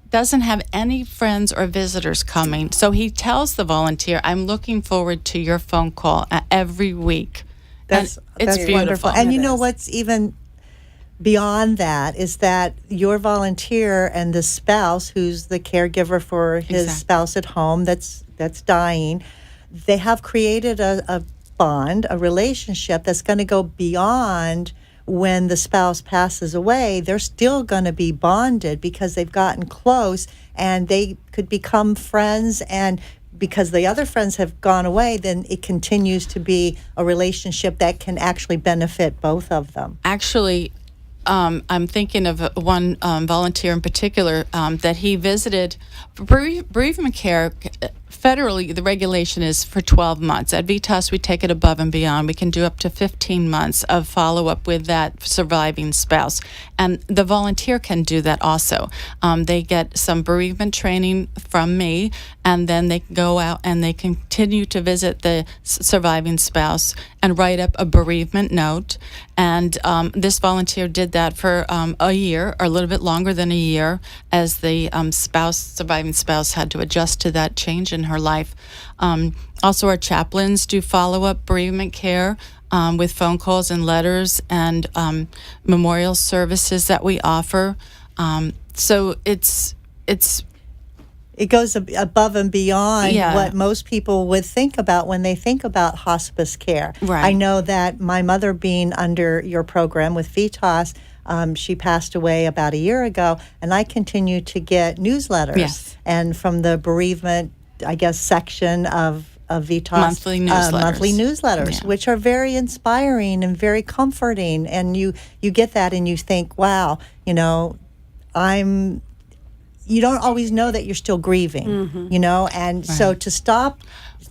doesn't have any friends or visitors coming. So he tells the volunteer, I'm looking forward to your phone call every week. It's beautiful. Wonderful. And you know what's even beyond that is that your volunteer and the spouse, who's the caregiver for his spouse at home that's dying, they have created a bond, a relationship that's going to go beyond when the spouse passes away. They're still going to be bonded because they've gotten close, and they could become friends, and because the other friends have gone away, then it continues to be a relationship that can actually benefit both of them. Actually, I'm thinking of one volunteer in particular that he visited. Bereavement care, federally, the regulation is for 12 months. At Vitas, we take it above and beyond. We can do up to 15 months of follow-up with that surviving spouse. And the volunteer can do that also. They get some bereavement training from me, and then they go out and they continue to visit the surviving spouse and write up a bereavement note. And this volunteer did that for a year, or a little bit longer than a year, as the surviving spouse had to adjust to that change in her life. Also, our chaplains do follow-up bereavement care with phone calls and letters and memorial services that we offer. So it goes above and beyond what most people would think about when they think about hospice care. Right. I know that my mother, being under your program with Vitas, she passed away about a year ago, and I continue to get newsletters. Yes. And from the bereavement, I guess, section of Vitas monthly newsletters, which are very inspiring and very comforting. And you get that and you think, wow, you don't always know that you're still grieving, and so to stop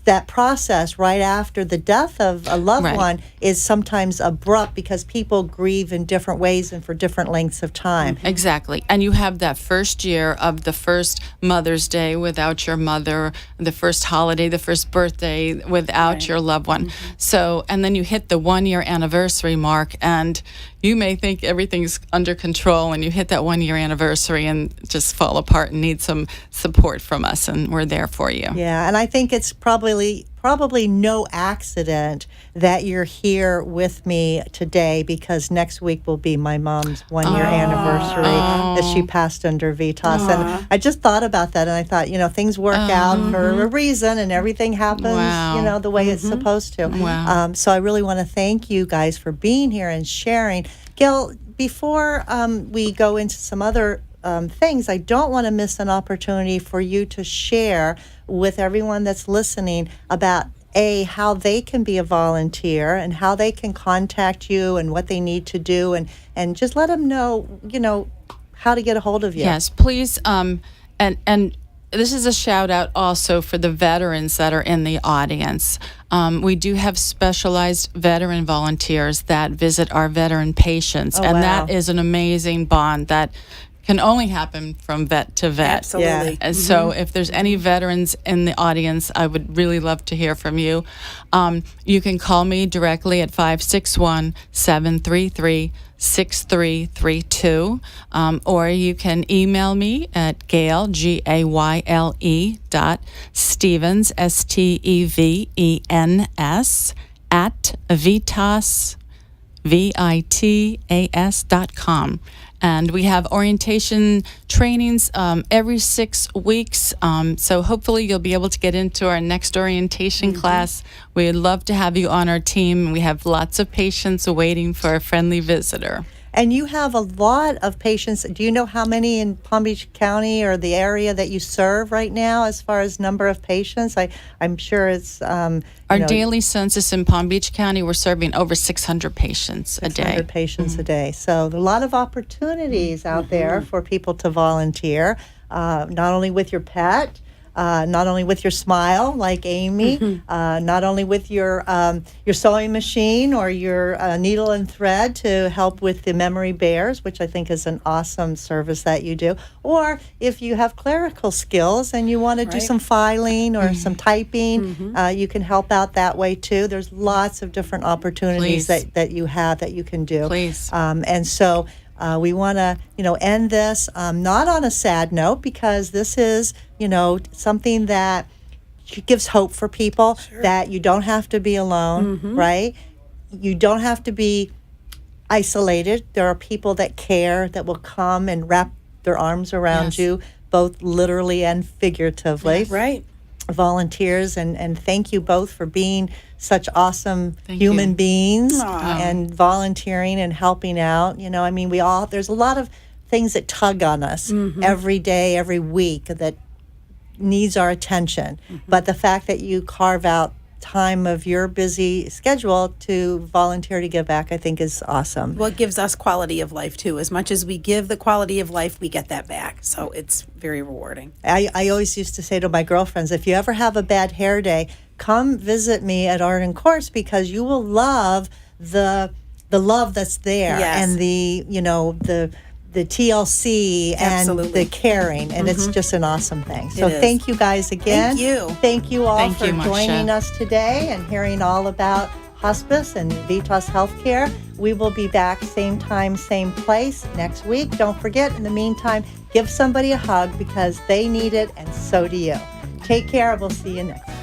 that process right after the death of a loved one is sometimes abrupt, because people grieve in different ways and for different lengths of time. Exactly. And you have that first year of the first Mother's Day without your mother, the first holiday, the first birthday without your loved one. So, and then you hit the 1-year anniversary mark, and you may think everything's under control and you hit that 1-year anniversary and just fall apart and need some support from us, and we're there for you. Yeah, and I think it's probably no accident that you're here with me today, because next week will be my mom's 1-year anniversary that she passed under VITAS. And I just thought about that, and I thought, things work out for a reason, and everything happens, the way it's supposed to. Wow. So I really want to thank you guys for being here and sharing. Gail, before we go into some other things, I don't want to miss an opportunity for you to share with everyone that's listening about how they can be a volunteer and how they can contact you and what they need to do, and just let them know, how to get a hold of you. Yes, please. And this is a shout out also for the veterans that are in the audience. We do have specialized veteran volunteers that visit our veteran patients, and that is an amazing bond that can only happen from vet to vet. Absolutely. And so if there's any veterans in the audience, I would really love to hear from you. You can call me directly at 561-733-6332, or you can email me at Gayle, Gayle, .Stevens, STEVENS, at VITAS.com. And we have orientation trainings every 6 weeks. So hopefully you'll be able to get into our next orientation class. We'd love to have you on our team. We have lots of patients waiting for a friendly visitor. And you have a lot of patients. Do you know how many in Palm Beach County or the area that you serve right now as far as number of patients? I'm sure it's... Our daily census in Palm Beach County, we're serving over 600 patients a day. 600 patients a day. So there are a lot of opportunities out there for people to volunteer, not only with your pet, not only with your smile, like Amy, not only with your sewing machine or your needle and thread to help with the memory bears, which I think is an awesome service that you do, or if you have clerical skills and you want to do some filing or some typing, you can help out that way too. There's lots of different opportunities that you have that you can do. Please. And so we want to, end this not on a sad note, because this is, something that gives hope for people that you don't have to be alone, right? You don't have to be isolated. There are people that care, that will come and wrap their arms around you, both literally and figuratively. Yes. Right. Volunteers, and thank you both for being such awesome human beings and volunteering and helping out. There's a lot of things that tug on us every day, every week, that needs our attention. But the fact that you carve out time of your busy schedule to volunteer to give back, I think is awesome. Well, it gives us quality of life too. As much as we give the quality of life, we get that back. So it's very rewarding. I always used to say to my girlfriends, if you ever have a bad hair day, come visit me at Art and Course, because you will love the love that's there, and the TLC and the caring, and it's just an awesome thing. So thank you guys again. Thank you. Thank you all for you, joining us today and hearing all about hospice and VITAS Healthcare. We will be back same time, same place next week. Don't forget, in the meantime, give somebody a hug, because they need it and so do you. Take care. We'll see you next time.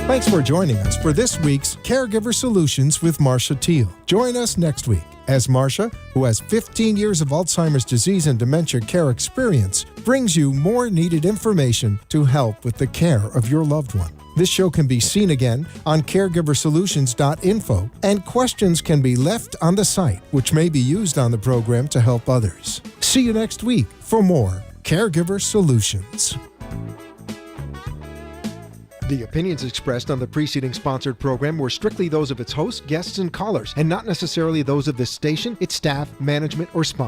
Thanks for joining us for this week's Caregiver Solutions with Marcia Teal. Join us next week as Marcia, who has 15 years of Alzheimer's disease and dementia care experience, brings you more needed information to help with the care of your loved one. This show can be seen again on CareGiverSolutions.info, and questions can be left on the site, which may be used on the program to help others. See you next week for more Caregiver Solutions. The opinions expressed on the preceding sponsored program were strictly those of its hosts, guests, and callers, and not necessarily those of this station, its staff, management, or sponsors.